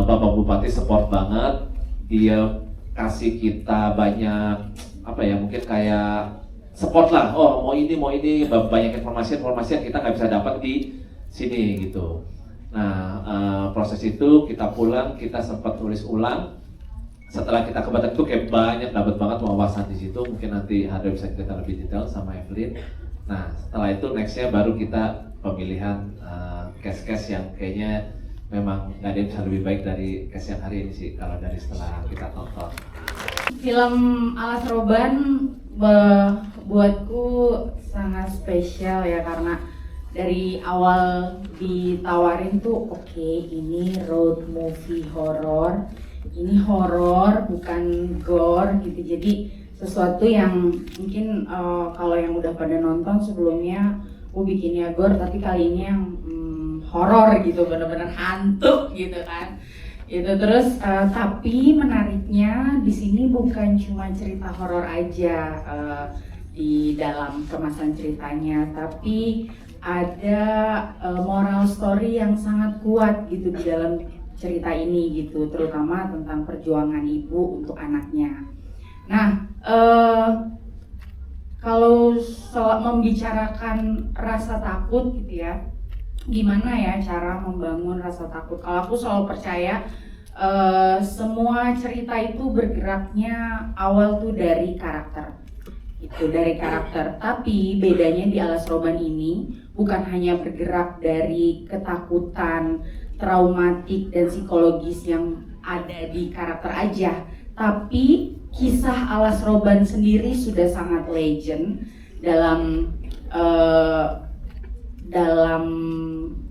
Bapak Bupati support banget, dia kasih kita banyak apa ya, mungkin kayak support lah, oh mau ini banyak informasi yang kita nggak bisa dapat di sini gitu. Nah proses itu kita pulang, kita sempat tulis ulang. Setelah kita ke Batam itu kayak banyak dapat banget wawasan di situ. Mungkin nanti ada bisa kita lebih detail sama Evelyn. Nah setelah itu nextnya baru kita pemilihan case-case yang kayaknya memang nggak ada yang bisa lebih baik dari case yang hari ini sih kalau dari setelah kita tonton. Film Alas Roban buatku sangat spesial ya, karena dari awal ditawarin tuh oke, ini road movie horor, ini horor bukan gore gitu, jadi sesuatu yang mungkin kalau yang udah pada nonton sebelumnya bikinnya gore, tapi kali ini yang horor gitu, bener-bener hantu gitu kan. Gitu terus tapi menariknya di sini bukan cuma cerita horor aja di dalam kemasan ceritanya, tapi ada moral story yang sangat kuat gitu di dalam cerita ini gitu, terutama tentang perjuangan ibu untuk anaknya. Nah, kalau membicarakan rasa takut gitu ya, gimana ya cara membangun rasa takut? Kalau aku selalu percaya semua cerita itu bergeraknya awal tuh dari karakter. Itu dari karakter. Tapi bedanya di Alas Roban ini bukan hanya bergerak dari ketakutan, traumatik dan psikologis yang ada di karakter aja, tapi kisah Alas Roban sendiri sudah sangat legend dalam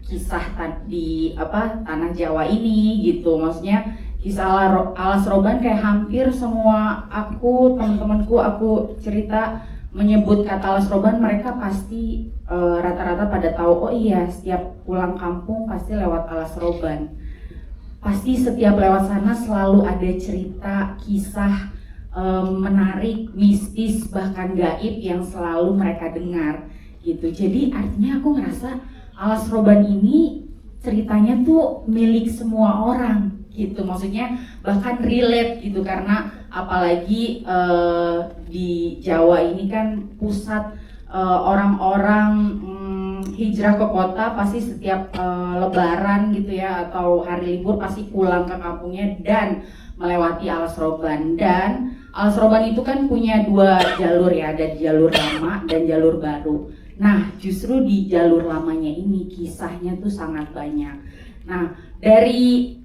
kisah di tanah Jawa ini gitu. Maksudnya kisah Alas Roban kayak hampir semua teman-temanku aku cerita menyebut kata Alas Roban, mereka pasti rata-rata pada tahu, oh iya setiap pulang kampung pasti lewat Alas Roban. Pasti setiap lewat sana selalu ada cerita, kisah menarik, mistis, bahkan gaib yang selalu mereka dengar gitu. Jadi artinya aku ngerasa Alas Roban ini ceritanya tuh milik semua orang gitu. Maksudnya bahkan relate gitu, karena apalagi di Jawa ini kan pusat orang-orang hijrah ke kota, pasti setiap lebaran gitu ya atau hari libur pasti pulang ke kampungnya dan melewati Alas Roban. Dan Alas Roban itu kan punya dua jalur ya, ada jalur lama dan jalur baru. Nah justru di jalur lamanya ini kisahnya tuh sangat banyak. Nah dari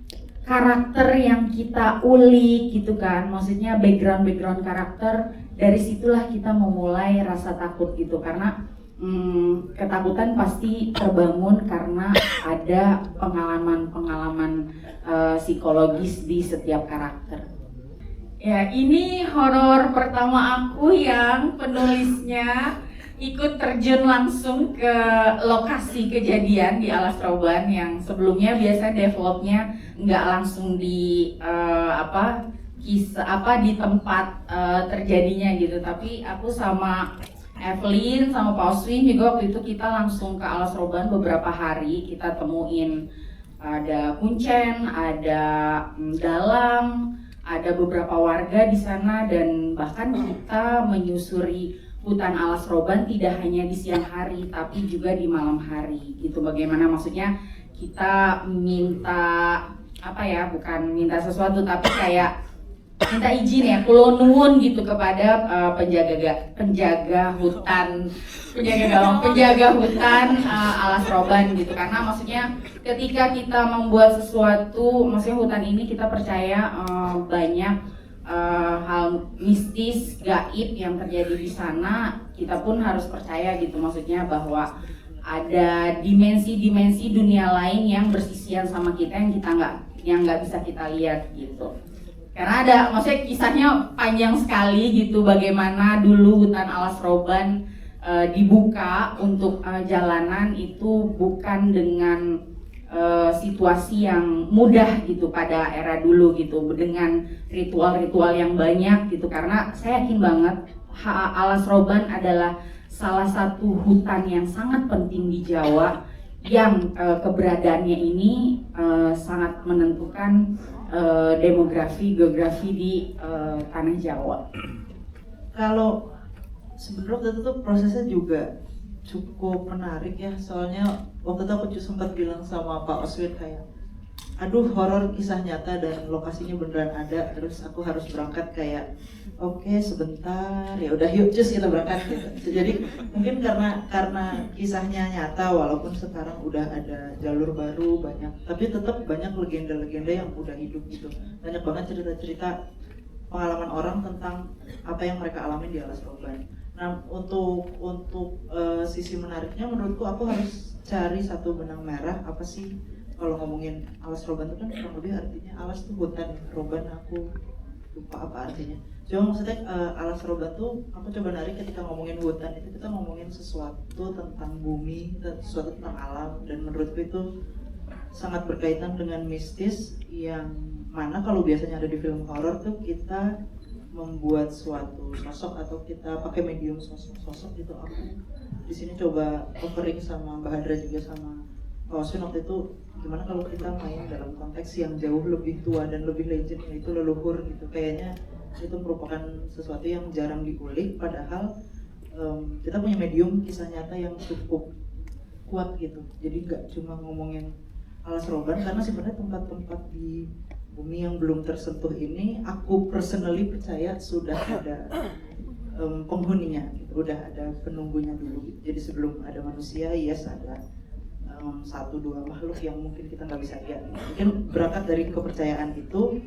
karakter yang kita ulik gitu kan, maksudnya background karakter, dari situlah kita memulai rasa takut gitu, karena ketakutan pasti terbangun karena ada pengalaman psikologis di setiap karakter. Ya, ini horor pertama aku yang penulisnya ikut terjun langsung ke lokasi kejadian di Alas Roban, yang sebelumnya biasa developnya nggak langsung di di tempat terjadinya gitu, tapi aku sama Evelyn sama Pak Oswin juga waktu itu kita langsung ke Alas Roban beberapa hari. Kita temuin ada kuncen, ada dalang, ada beberapa warga di sana, dan bahkan kita menyusuri hutan Alas Roban tidak hanya di siang hari tapi juga di malam hari gitu. Bagaimana maksudnya kita minta bukan minta sesuatu tapi kayak minta izin ya, kulo nuwun gitu kepada penjaga hutan Alas Roban gitu, karena maksudnya ketika kita membuat sesuatu, maksudnya hutan ini kita percaya banyak hal mistis, gaib yang terjadi di sana, kita pun harus percaya gitu, maksudnya bahwa ada dimensi-dimensi dunia lain yang bersisian sama kita yang nggak bisa kita lihat gitu. Karena ada, maksudnya kisahnya panjang sekali gitu, bagaimana dulu hutan Alas Roban dibuka untuk jalanan itu bukan dengan situasi yang mudah gitu pada era dulu gitu, dengan ritual-ritual yang banyak gitu. Karena saya yakin banget Alas Roban adalah salah satu hutan yang sangat penting di Jawa yang keberadaannya ini sangat menentukan demografi, geografi di tanah Jawa. Kalau sebenarnya waktu itu tuh prosesnya juga cukup menarik ya, soalnya waktu itu aku sempat bilang sama Pak Oswin kayak, aduh horor kisah nyata dan lokasinya beneran ada, terus aku harus berangkat kayak, oke sebentar, ya udah yuk cus kita berangkat gitu. Jadi mungkin karena kisahnya nyata, walaupun sekarang udah ada jalur baru banyak, tapi tetap banyak legenda-legenda yang udah hidup gitu. Banyak banget cerita-cerita pengalaman orang tentang apa yang mereka alami di Alas Roban. Nah untuk sisi menariknya menurutku aku harus cari satu benang merah. Apa sih kalau ngomongin Alas Roban itu kan kurang lebih artinya alas tuh hutan, roban aku lupa apa artinya. Cuma maksudnya Alas Roban tuh aku coba narik ketika ngomongin hutan itu kita ngomongin sesuatu tentang bumi, sesuatu tentang alam, dan menurutku itu sangat berkaitan dengan mistis yang mana kalau biasanya ada di film horor tuh kita membuat suatu sosok atau kita pakai medium sosok gitu. Aku di sini coba offering sama Mbak Hadra juga sama Pak Oswin waktu itu, gimana kalau kita main dalam konteks yang jauh lebih tua dan lebih legend, yaitu leluhur gitu. Kayaknya itu merupakan sesuatu yang jarang diulik, padahal kita punya medium kisah nyata yang cukup kuat gitu. Jadi nggak cuma ngomongin Alas Roban, karena sebenarnya tempat-tempat di bumi yang belum tersentuh ini aku personally percaya sudah ada penghuninya gitu, udah ada penunggunya dulu gitu. Jadi sebelum ada manusia, yes ada satu dua makhluk yang mungkin kita nggak bisa lihat. Mungkin berangkat dari kepercayaan itu,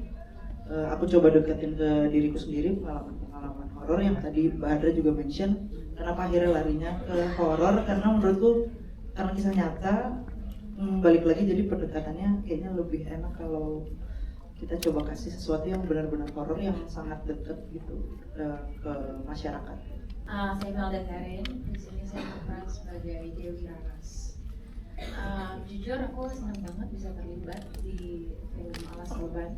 aku coba deketin ke diriku sendiri pengalaman horor yang tadi Mbak Hadra juga mention. Kenapa akhirnya larinya ke horor? Karena menurutku karena kisah nyata, balik lagi jadi pendekatannya kayaknya lebih enak kalau kita coba kasih sesuatu yang benar-benar horor yang sangat dekat gitu ke masyarakat. Saya Melda Karen, di sini saya berperan sebagai Dewi Raras. Jujur aku senang banget bisa terlibat di film Alas Roban.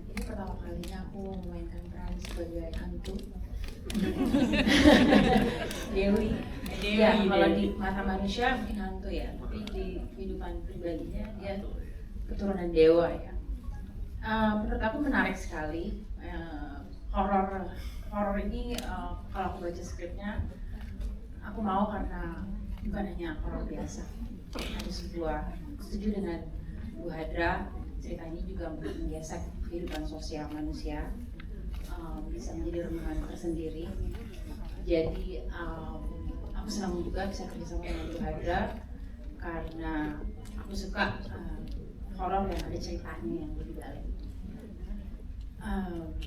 Ini pertama kalinya aku memainkan peran sebagai hantu. Dewi. Ya, kalau di mata manusia mungkin hantu ya, tapi di kehidupan pribadinya dia keturunan dewa ya. Menurut aku menarik sekali. Horor ini kalau aku baca skripnya, aku mau karena bukan hanya horor biasa. Ada sebuah, setuju dengan Bu Hadra, cerita ini juga menggesek kehidupan sosial manusia, bisa menjadi renungan tersendiri. Jadi aku senang juga bisa kerjasama dengan Bu Hadra karena aku suka horor yang ada ceritanya yang lebih dalam.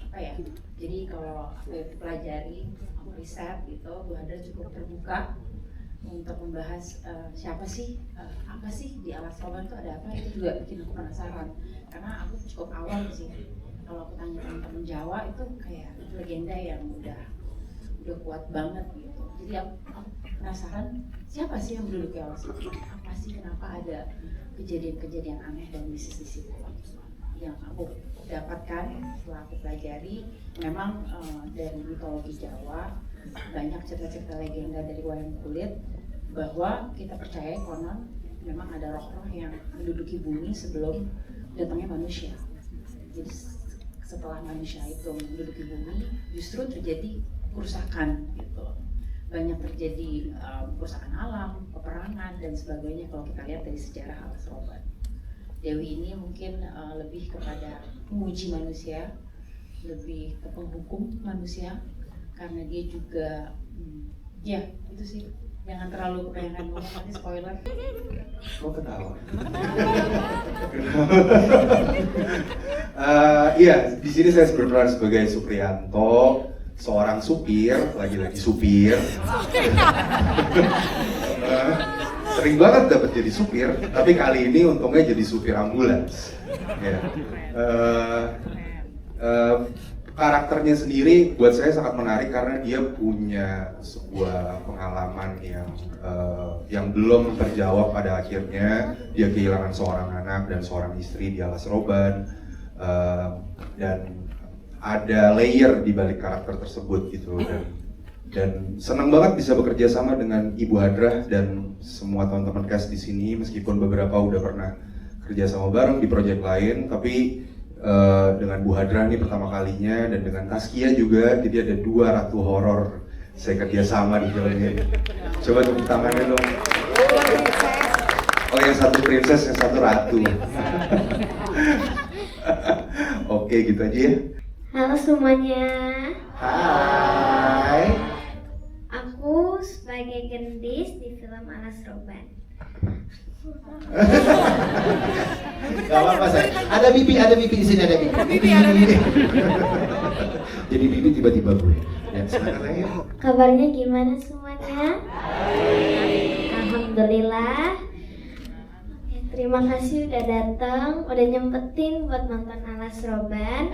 Apa ya? Jadi kalau aku pelajari, aku riset gitu, Bu Hadra cukup terbuka untuk membahas siapa sih, apa sih di Alas Roban itu ada apa. Itu juga bikin aku penasaran karena aku cukup awam sih. Kalau aku tanya teman-teman Jawa itu kayak legenda yang udah kuat banget gitu. Jadi aku penasaran siapa sih yang menduduki Alas Roban, apa sih, kenapa ada kejadian-kejadian aneh dan mistis di situ. Yang aku dapatkan setelah aku pelajari, memang dari mitologi Jawa banyak cerita-cerita legenda dari wayang kulit bahwa kita percaya konon memang ada roh-roh yang menduduki bumi sebelum datangnya manusia. Jadi setelah manusia itu menduduki bumi, justru terjadi kerusakan gitu. Banyak terjadi kerusakan alam, peperangan dan sebagainya kalau kita lihat dari sejarah Alas Roban. Dewi ini mungkin lebih kepada menguji manusia, lebih ke penghukum manusia, karena dia juga ya itu sih, jangan terlalu kebanyakan ngomong nanti spoiler. Kok ketawa? Iya, di sini saya berperan sebagai Supriyanto, seorang supir, lagi-lagi supir. Sering banget dapat jadi supir, tapi kali ini untungnya jadi supir ambulans. Ya. Karakternya sendiri buat saya sangat menarik karena dia punya sebuah pengalaman yang belum terjawab pada akhirnya. Dia kehilangan seorang anak dan seorang istri di Alas Roban, dan ada layer di balik karakter tersebut gitu. Dan Dan senang banget bisa bekerja sama dengan Ibu Hadrah dan semua teman-teman cast di sini, meskipun beberapa udah pernah kerja sama bareng di proyek lain, tapi dengan Bu Hadrah ini pertama kalinya, dan dengan Taskia juga, jadi ada 2 ratu horor saya kerja sama di film ini. Coba tepuk tangannya dong. Oh, yang satu princess, yang satu ratu. Oke, gitu aja ya. Halo semuanya, Hai. aku sebagai gendis di film Alas Roban. Gak apa-apa saya. Ada Bibi di sini, ada Bibi. Jadi Bibi tiba-tiba gue. Ya, silakan aja. Kabarnya gimana semuanya? Alhamdulillah. Oke, terima kasih udah datang, udah nyempetin buat nonton Alas Roban.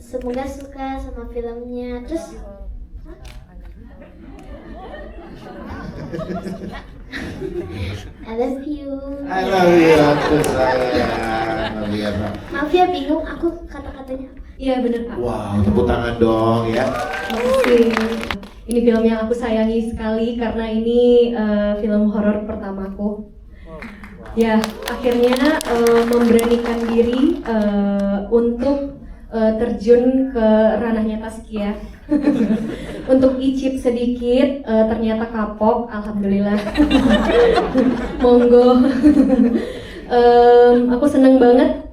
Semoga suka sama filmnya. Terus I love you. I love you, aku sayang. Love you, Bang. Maaf ya bingung aku kata-katanya. Iya bener Kak. Wow, tepuk tangan dong ya. Makasih. Ini film yang aku sayangi sekali karena ini film horor pertamaku. Ya, akhirnya memberanikan diri untuk terjun ke ranahnya Taskia. Untuk icip sedikit, ternyata kapok, alhamdulillah. Monggo. Aku seneng banget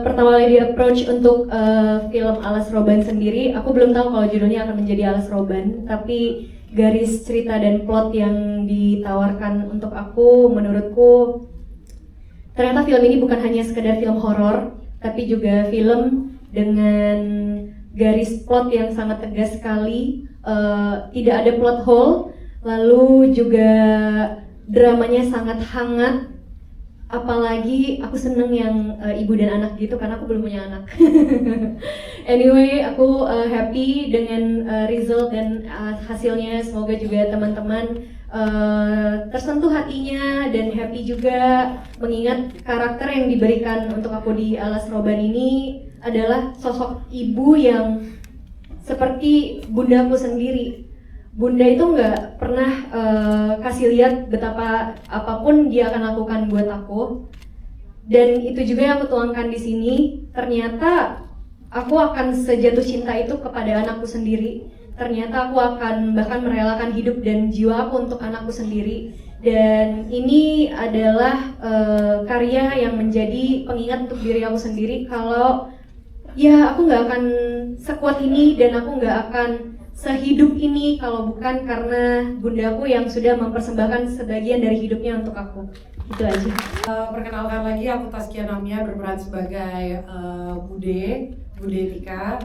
pertama kali di approach untuk film Alas Roban sendiri. Aku belum tahu kalau judulnya akan menjadi Alas Roban, tapi garis cerita dan plot yang ditawarkan untuk aku, menurutku ternyata film ini bukan hanya sekedar film horor, tapi juga film dengan garis plot yang sangat tegas sekali, tidak ada plot hole, lalu juga dramanya sangat hangat. Apalagi aku seneng yang ibu dan anak gitu karena aku belum punya anak. Anyway, aku happy dengan result dan hasilnya. Semoga juga teman-teman tersentuh hatinya dan happy juga mengingat karakter yang diberikan untuk aku di Alas Roban ini adalah sosok ibu yang seperti bundaku sendiri. Bunda itu nggak pernah kasih lihat betapa apapun dia akan lakukan buat aku, dan itu juga yang aku tuangkan di sini. Ternyata aku akan sejatuh cinta itu kepada anakku sendiri. Ternyata aku akan bahkan merelakan hidup dan jiwa aku untuk anakku sendiri. Dan ini adalah karya yang menjadi pengingat untuk diri aku sendiri kalau ya aku nggak akan sekuat ini dan aku nggak akan sehidup ini kalau bukan karena bundaku yang sudah mempersembahkan sebagian dari hidupnya untuk aku. Itu aja. Perkenalkan lagi, aku Taskia Namia, berperan sebagai Bude Tika.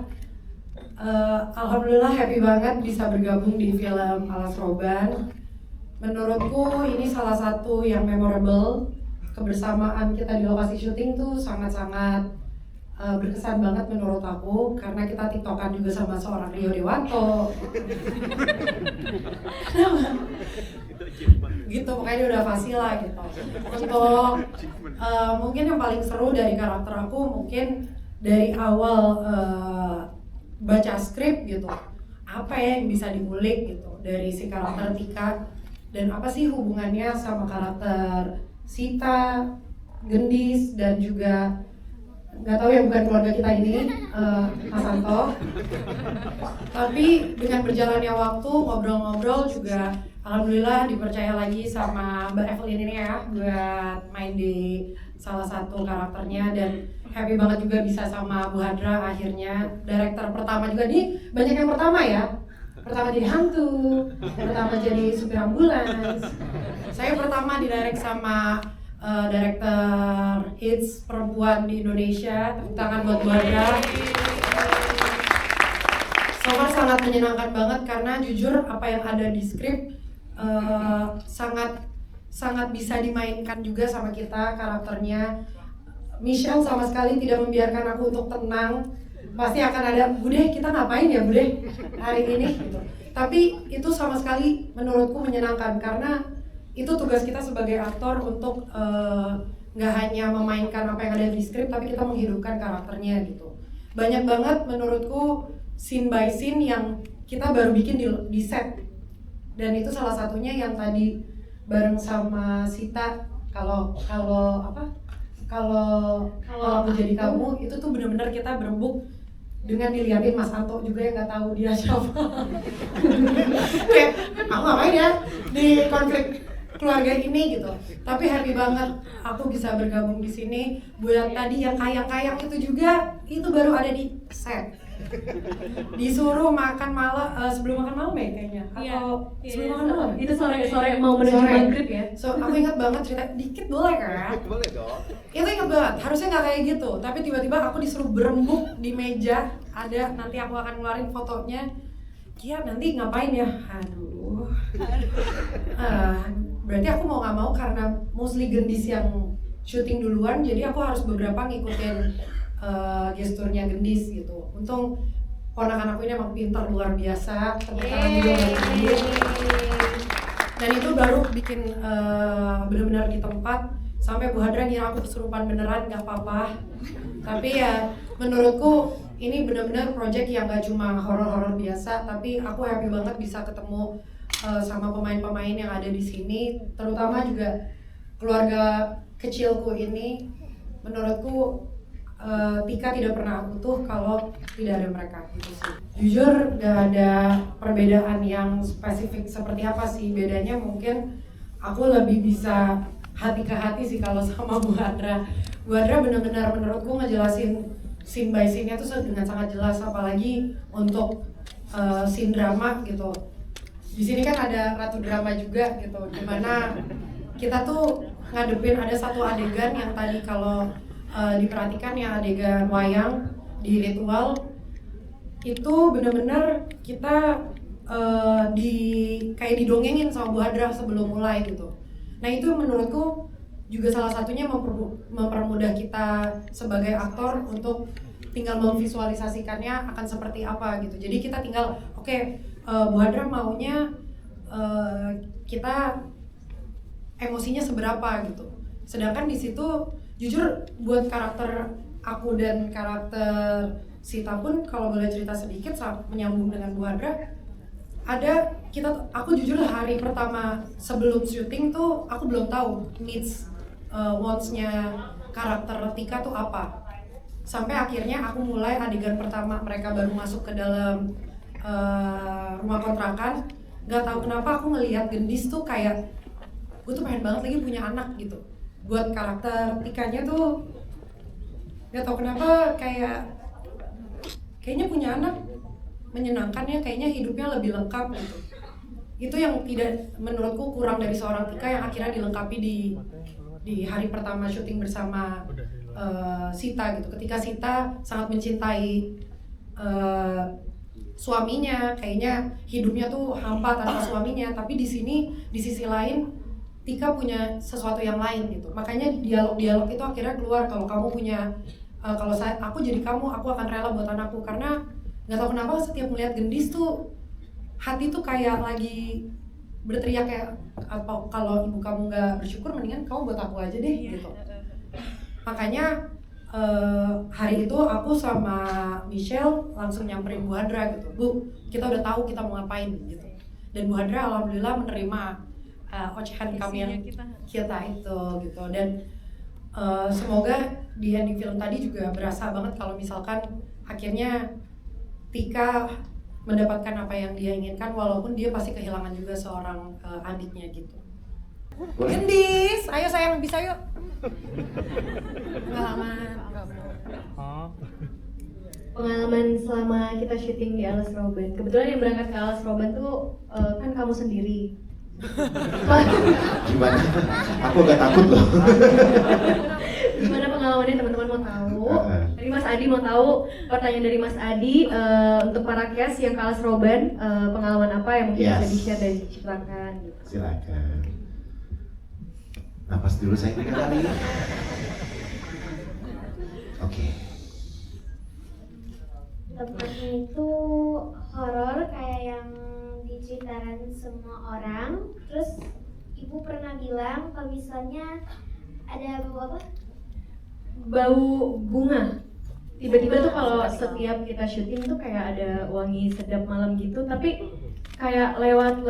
Alhamdulillah happy banget bisa bergabung di film Alas Roban. Menurutku ini salah satu yang memorable. Kebersamaan kita di lokasi syuting tuh sangat-sangat berkesan banget menurut aku, karena kita tiktokan juga sama seorang Rio Dewanto. Gitu, pokoknya udah fasih lah gitu. Untuk mungkin yang paling seru dari karakter aku, mungkin dari awal baca skrip gitu, apa ya yang bisa dikulik gitu dari si karakter Tika, dan apa sih hubungannya sama karakter Sita, Gendis, dan juga nggak tahu ya bukan keluarga kita ini, Mas Anto. Tapi dengan berjalannya waktu, ngobrol-ngobrol juga alhamdulillah dipercaya lagi sama Mbak Evelyn ini ya buat main di salah satu karakternya, dan happy banget juga bisa sama Bu Hadrah akhirnya. Direktur pertama juga nih, banyak yang pertama ya. Pertama jadi hantu, pertama jadi supir ambulans. Saya pertama didirect sama director hits perempuan di Indonesia. Tepuk tangan buat Bu Hadrah. So far sangat menyenangkan banget karena jujur apa yang ada di skrip sangat bisa dimainkan juga sama kita karakternya. Michelle sama sekali tidak membiarkan aku untuk tenang. Pasti akan ada, Bude kita ngapain ya Bude hari ini gitu. Tapi itu sama sekali menurutku menyenangkan karena itu tugas kita sebagai aktor untuk nggak hanya memainkan apa yang ada di skrip, tapi kita menghidupkan karakternya gitu. banyak banget menurutku scene by scene yang kita baru bikin di set. Dan itu salah satunya yang tadi bareng sama Sita, kalau aku jadi kamu, itu tuh benar-benar kita berembuk dengan dilihatin Mas Anto juga yang nggak tahu dia siapa. Kayak aku ngapain ya di konflik keluarga ini gitu. Tapi happy banget aku bisa bergabung di sini. Buat tadi yang kayang-kayang itu juga, itu baru ada di set. Disuruh makan malam, sebelum makan malam ya kayaknya, atau sebelum makan malam. Itu sore mau menuju maghrib ya. So aku ingat banget cerita dikit, boleh kan? Boleh dong. Itu ingat banget, harusnya nggak kayak gitu. Tapi tiba-tiba aku disuruh berembuk di meja. Ada, nanti aku akan ngeluarin fotonya. Kia nanti ngapain ya? Aduh. Berarti aku mau nggak mau karena mostly gendis yang syuting duluan, jadi aku harus beberapa ngikutin gesturnya gendis gitu. Untung ponakan aku ini emang pintar luar biasa, tepuk tangan juga buat dia. Dan itu baru bikin benar-benar di tempat. Sampai Bu Hadra ngira aku kesurupan beneran, nggak apa-apa. Tapi ya menurutku ini benar-benar project yang gak cuma horor-horor biasa, tapi aku happy banget bisa ketemu sama pemain-pemain yang ada di sini, terutama juga keluarga kecilku ini. Menurutku Tika tidak pernah utuh kalau tidak ada mereka gitu sih. Jujur gak ada perbedaan yang spesifik seperti apa sih, bedanya mungkin aku lebih bisa hati ke hati sih kalau sama Bu Hadra. Bu Hadra benar-benar menurutku ngejelasin scene by scene-nya tuh dengan sangat jelas, apalagi untuk scene drama gitu. Di sini kan ada ratu drama juga gitu, dimana kita tuh ngadepin ada satu adegan yang tadi kalau diperhatikan yang adegan wayang di ritual itu benar-benar kita kayak didongengin sama Bu Hadra sebelum mulai gitu. Nah itu menurutku juga salah satunya mempermudah kita sebagai aktor untuk tinggal memvisualisasikannya akan seperti apa gitu. Jadi kita tinggal Bu Hadra maunya kita emosinya seberapa gitu. Sedangkan di situ jujur buat karakter aku dan karakter Sita pun kalau boleh cerita sedikit menyambung dengan Bu Hadra, aku jujur hari pertama sebelum syuting tuh aku belum tahu needs wants-nya karakter Tika tuh apa. Sampai akhirnya aku mulai adegan pertama mereka baru masuk ke dalam rumah kontrakan, nggak tahu kenapa aku ngelihat gendis tuh kayak gue tuh pengen banget lagi punya anak gitu. Buat karakter Tikanya tuh nggak tahu kenapa kayaknya punya anak menyenangkan ya, kayaknya hidupnya lebih lengkap gitu. Itu yang tidak menurutku kurang dari seorang Tika yang akhirnya dilengkapi di hari pertama syuting bersama Sita gitu. Ketika Sita sangat mencintai suaminya, kayaknya hidupnya tuh hampa tanpa suaminya. Tapi di sini di sisi lain Tika punya sesuatu yang lain gitu. Makanya dialog-dialog itu akhirnya keluar, kalau kamu punya aku jadi kamu, aku akan rela buat anakku. Karena nggak tahu kenapa setiap melihat gendis tuh hati tuh kayak lagi berteriak kayak, kalau ibu kamu nggak bersyukur mendingan kamu buat aku aja deh gitu. Makanya hari itu aku sama Michelle langsung nyamperin Bu Hadra gitu, Bu, kita udah tahu kita mau ngapain gitu. Dan Bu Hadra alhamdulillah menerima ocehan kami yang kita itu gitu. Dan semoga di ending film tadi juga berasa banget kalau misalkan akhirnya Tika mendapatkan apa yang dia inginkan, walaupun dia pasti kehilangan juga seorang adiknya gitu. Gendis, ayo sayang, bisa yuk. Pengalaman selama kita syuting di Alas Roban. Kebetulan yang berangkat ke Alas Roban tuh kan kamu sendiri. Gimana? Aku agak takut loh. Gimana pengalamannya teman-teman mau tahu? Dari Mas Adi mau tahu, pertanyaan dari Mas Adi untuk para cast yang ke Alas Roban, pengalaman apa yang mungkin bisa di-share dan diceritakan gitu. Silakan. Napas dulu saya 3 kali. Oke. Tempatnya itu horor kayak yang diceritakan semua orang. Terus ibu pernah bilang kalau misalnya ada bau apa? Bau bunga. tiba-tiba tuh kalau setiap kita syuting tuh kayak ada wangi sedap malam gitu, tapi kayak lewat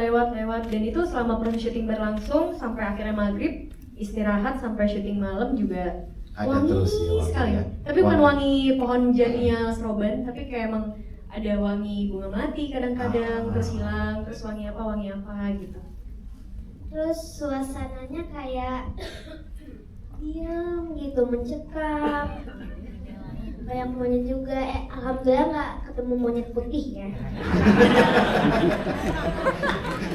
dan itu selama proses syuting berlangsung sampai akhirnya maghrib istirahat sampai syuting malam juga Ada wangi terus ya wanginya. sekali. Tapi bukan wangi pohon janinya Alas Roban, tapi kayak emang ada wangi bunga melati kadang-kadang terus hilang, terus wangi apa gitu. Terus suasananya kayak diam gitu, mencekam. Kayak monyet juga, alhamdulillah nggak ketemu monyet putih ya.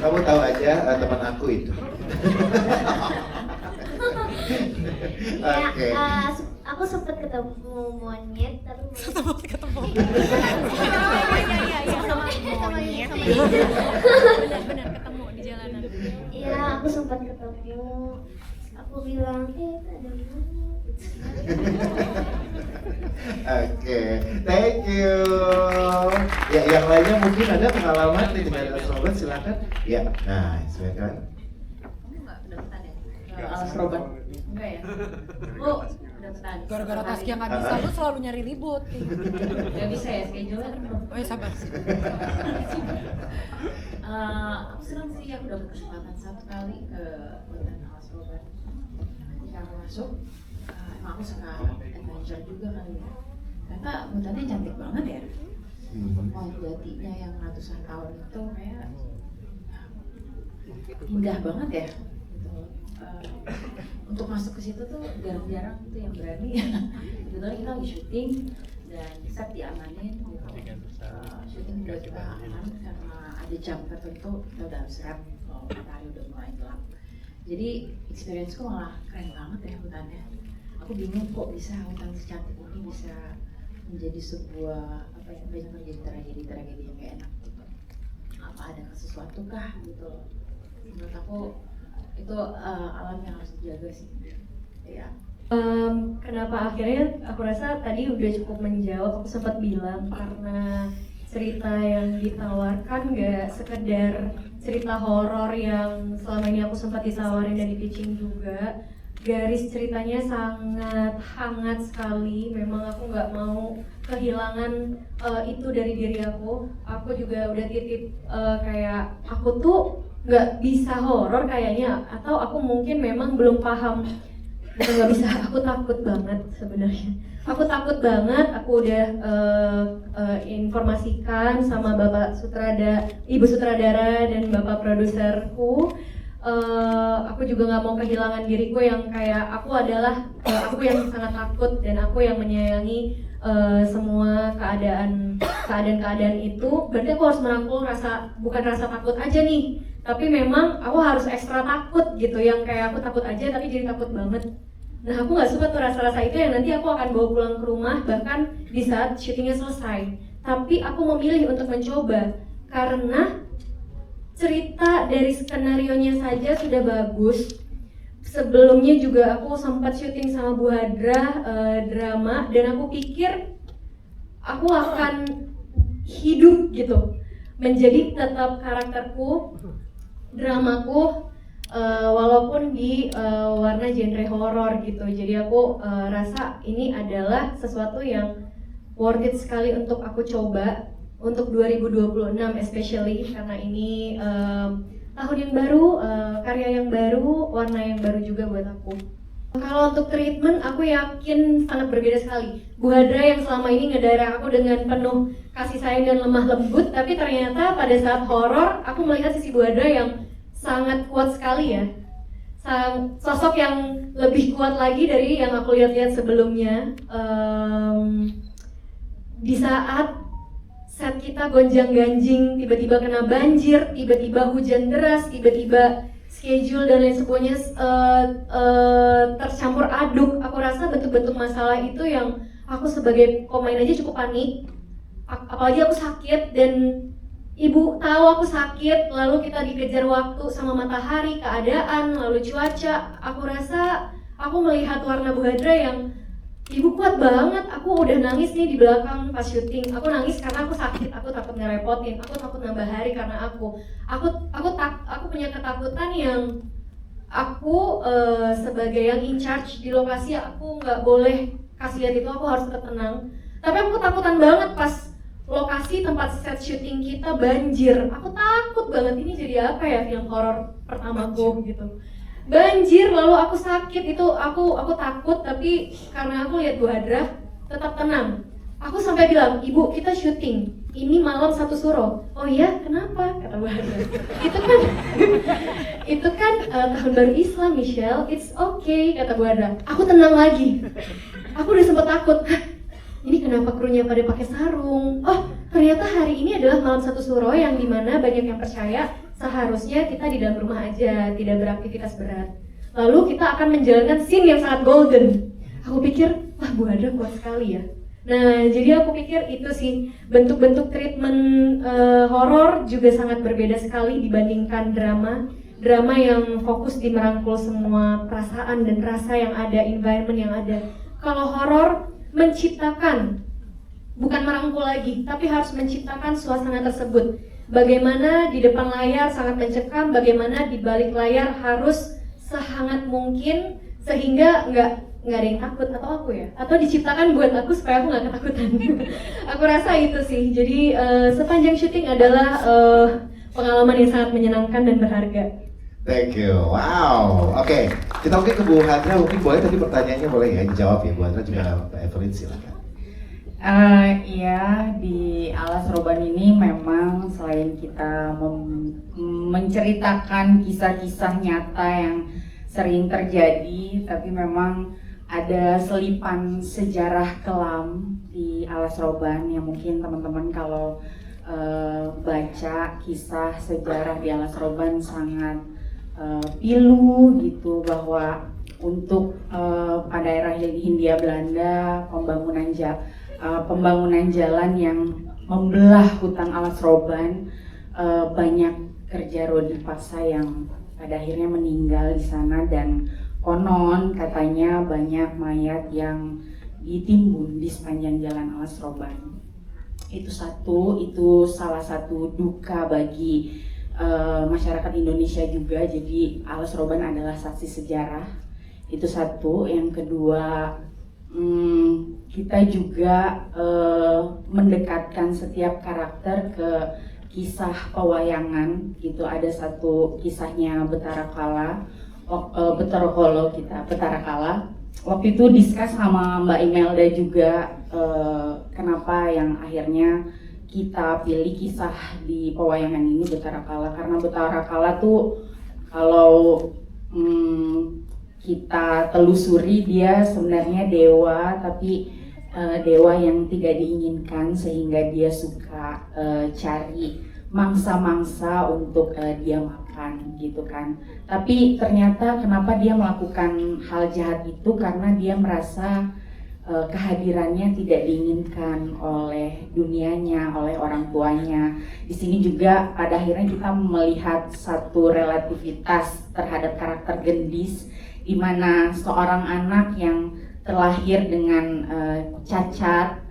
Kamu tahu aja teman aku itu. Ya, Oke. aku sempat ketemu monyet, tapi Sempat ketemu. Benar ketemu di jalanan. Iya, aku sempat ketemu. Aku bilang, ada monyet. Oke, thank you. Ya, yang lainnya mungkin ada pengalaman nih dari Alas Roban, silakan. Ya, nah, silakan. Kamu nggak kedapetan ya? Alas Roban. Enggak ya? Oh, kedapetan. Gara-gara Taskia nggak bisa, lu selalu nyari ribut. Nggak bisa ya, schedule-nya kan belum. Oh ya sabar. Aku senang sih aku dapat kesempatan satu kali ke hutan Alas Roban. Ketika aku masuk, emang aku suka adventure juga kali ya. Ternyata hutannya cantik banget ya. Pohon jatinya yang ratusan tahun itu kayak indah banget ya. Gitu. Untuk masuk ke situ tuh jarang-jarang tuh yang berani. Kebetulan kita lagi syuting dan set diamanin gitu. Syuting udah kita aman karena ada jam tertentu kita udah harus rap kalau matahari udah mulai gelap. Jadi experience-ku malah keren banget ya hutannya. Aku bingung kok bisa hutan secantik ini bisa menjadi sebuah apa ya, banyak terjadi tragedi yang gak enak gitu. Apa ada sesuatu kah gitu. Menurut aku itu alam yang harus dijaga sih. Ya. Kenapa akhirnya aku rasa tadi udah cukup menjawab. Aku sempat bilang karena cerita yang ditawarkan gak sekedar cerita horor yang selama ini aku sempat ditawarin dan di pitching juga. Garis ceritanya sangat hangat sekali. Memang aku nggak mau kehilangan itu dari diri aku. Aku juga udah titip kayak aku tuh nggak bisa horor kayaknya, atau aku mungkin memang belum paham. Bukan nggak bisa, aku takut banget sebenarnya. Aku takut banget. Aku udah informasikan sama ibu sutradara dan bapak produserku. Aku juga nggak mau kehilangan diriku yang kayak aku adalah aku yang sangat takut dan aku yang menyayangi semua keadaan itu. Berarti aku harus merangkul bukan rasa takut aja nih, tapi memang aku harus ekstra takut gitu, yang kayak aku takut aja tapi jadi takut banget. Nah, aku nggak suka tuh rasa-rasa itu yang nanti aku akan bawa pulang ke rumah bahkan di saat syutingnya selesai. Tapi aku memilih untuk mencoba karena cerita dari skenarionya saja sudah bagus. Sebelumnya juga aku sempat syuting sama Bu Hadra drama, dan aku pikir aku akan hidup gitu, menjadi tetap karakterku, dramaku, walaupun di warna genre horor gitu. Jadi aku rasa ini adalah sesuatu yang worth it sekali untuk aku coba. Untuk 2026 especially karena ini tahun yang baru, karya yang baru, warna yang baru juga buat aku. Kalau untuk treatment aku yakin sangat berbeda sekali. Bu Hadra yang selama ini ngedirect aku dengan penuh kasih sayang dan lemah lembut, tapi ternyata pada saat horor aku melihat sisi Bu Hadra yang sangat kuat sekali ya. Sosok yang lebih kuat lagi dari yang aku lihat-lihat sebelumnya. Di saat set kita gonjang-ganjing, tiba-tiba kena banjir, tiba-tiba hujan deras, tiba-tiba schedule dan lain sebagainya tercampur aduk. Aku rasa bentuk-bentuk masalah itu yang aku sebagai pemain aja cukup panik. Apalagi aku sakit dan ibu tahu aku sakit, lalu kita dikejar waktu sama matahari, keadaan, lalu cuaca. Aku rasa aku melihat warna Bu Hadra yang ibu kuat banget. Aku udah nangis nih di belakang pas syuting. Aku nangis karena aku sakit, aku takut ngerepotin, aku takut nambah hari karena aku punya ketakutan yang aku sebagai yang in charge di lokasi, aku nggak boleh kasih lihat itu, aku harus tetap tenang. Tapi aku ketakutan banget pas lokasi tempat set syuting kita banjir. Aku takut banget, ini jadi apa ya film horor pertamaku gitu. Banjir, lalu aku sakit, itu aku takut, tapi karena aku lihat Bu Hadrah tetap tenang. Aku sampai bilang, "Ibu, kita syuting, ini malam 1 Suro." "Oh iya, kenapa?" kata Bu Hadrah. Itu kan tahun baru Islam, Michelle, it's okay, kata Bu Hadrah. Aku tenang lagi. Aku udah sempet takut, ini kenapa krunya pada pakai sarung? Oh, ternyata hari ini adalah malam 1 Suro yang dimana banyak yang percaya seharusnya kita di dalam rumah aja, tidak beraktivitas berat. Lalu kita akan menjalankan scene yang sangat golden. Aku pikir, wah Bu Hadrah kuat sekali ya. Nah, jadi aku pikir itu sih bentuk-bentuk treatment horor juga sangat berbeda sekali dibandingkan drama. Drama yang fokus di merangkul semua perasaan dan rasa yang ada, environment yang ada. Kalau horor menciptakan, bukan merangkul lagi, tapi harus menciptakan suasana tersebut. Bagaimana di depan layar sangat mencekam, bagaimana di balik layar harus sehangat mungkin sehingga nggak ada yang takut, atau aku ya, atau diciptakan buat aku supaya aku nggak ketakutan. Aku rasa itu sih. Jadi sepanjang syuting adalah pengalaman yang sangat menyenangkan dan berharga. Thank you. Wow. Oke, kita mungkin ke Bu Hadrah, mungkin boleh tadi pertanyaannya boleh ya dijawab ya Bu Hadrah juga Mbak Evelyn silakan. Iya, di Alas Roban ini memang selain kita menceritakan kisah-kisah nyata yang sering terjadi, tapi memang ada selipan sejarah kelam di Alas Roban yang mungkin teman-teman kalau baca kisah sejarah di Alas Roban sangat pilu gitu, bahwa untuk pada era Hindia Belanda pembangunan jalan yang membelah hutan Alas Roban, banyak kerja rodi paksa yang pada akhirnya meninggal di sana, dan konon katanya banyak mayat yang ditimbun di sepanjang jalan Alas Roban. Itu salah satu duka bagi masyarakat Indonesia juga. Jadi Alas Roban adalah saksi sejarah. Itu satu. Yang kedua, kita juga mendekatkan setiap karakter ke kisah pewayangan gitu. Ada satu kisahnya Betara Kala, Betara Kala. Waktu itu diskus sama Mbak Imelda juga, kenapa yang akhirnya kita pilih kisah di pewayangan ini Betara Kala, karena Betara Kala tuh kalau kita telusuri dia sebenarnya dewa, tapi dewa yang tidak diinginkan, sehingga dia suka cari mangsa-mangsa untuk dia makan gitu kan. Tapi ternyata kenapa dia melakukan hal jahat itu, karena dia merasa kehadirannya tidak diinginkan oleh dunianya, oleh orang tuanya. Di sini juga pada akhirnya kita melihat satu relativitas terhadap karakter Gendis, di mana seorang anak yang terlahir dengan cacat,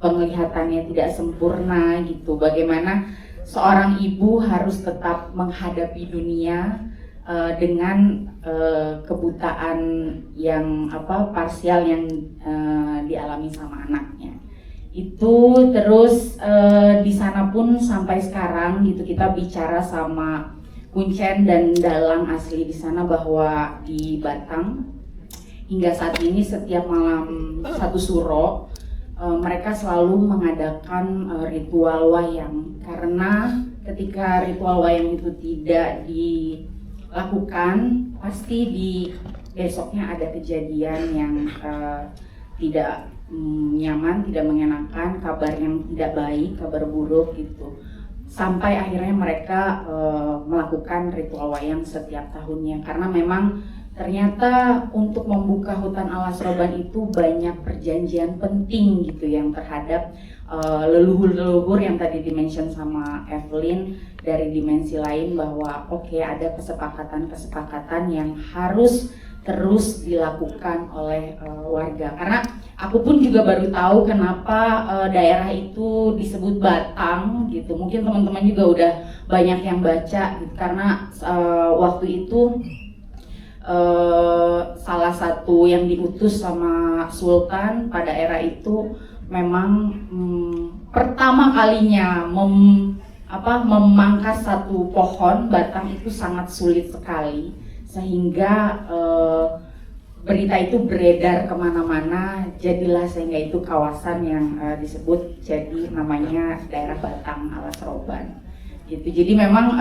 penglihatannya tidak sempurna gitu. Bagaimana seorang ibu harus tetap menghadapi dunia dengan kebutaan yang parsial yang dialami sama anaknya. Itu terus di sana pun sampai sekarang gitu kita bicara sama Kuncen dan Dalang asli di sana, bahwa di Batang hingga saat ini setiap malam 1 Suro mereka selalu mengadakan ritual wayang, karena ketika ritual wayang itu tidak dilakukan, pasti di besoknya ada kejadian yang tidak nyaman, tidak mengenakan, kabar yang tidak baik, kabar buruk gitu. Sampai akhirnya mereka melakukan ritual wayang setiap tahunnya, karena memang ternyata untuk membuka hutan Alas Roban itu banyak perjanjian penting gitu yang terhadap leluhur-leluhur yang tadi dimention sama Evelyn dari dimensi lain, bahwa ada kesepakatan-kesepakatan yang harus terus dilakukan oleh warga. Karena aku pun juga baru tahu kenapa daerah itu disebut Batang gitu. Mungkin teman-teman juga udah banyak yang baca gitu, karena waktu itu salah satu yang diutus sama Sultan pada era itu memang pertama kalinya memangkas satu pohon batang itu sangat sulit sekali, sehingga berita itu beredar kemana-mana, jadilah sehingga itu kawasan yang disebut jadi namanya daerah Batang Alas Roban gitu. Jadi memang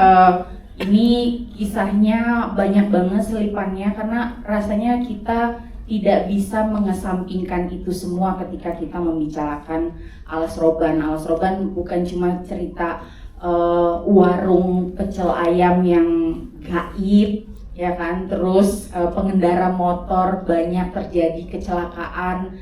ini kisahnya banyak banget selipannya, karena rasanya kita tidak bisa mengesampingkan itu semua ketika kita membicarakan Alas Roban. Alas Roban bukan cuma cerita warung pecel ayam yang gaib, ya kan, terus pengendara motor banyak terjadi kecelakaan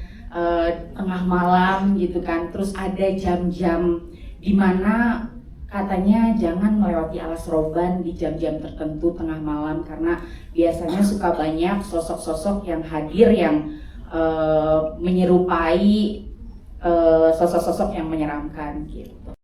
tengah malam gitu kan, terus ada jam-jam di mana katanya jangan melewati Alas Roban di jam-jam tertentu tengah malam, karena biasanya suka banyak sosok-sosok yang hadir yang menyerupai sosok-sosok yang menyeramkan gitu.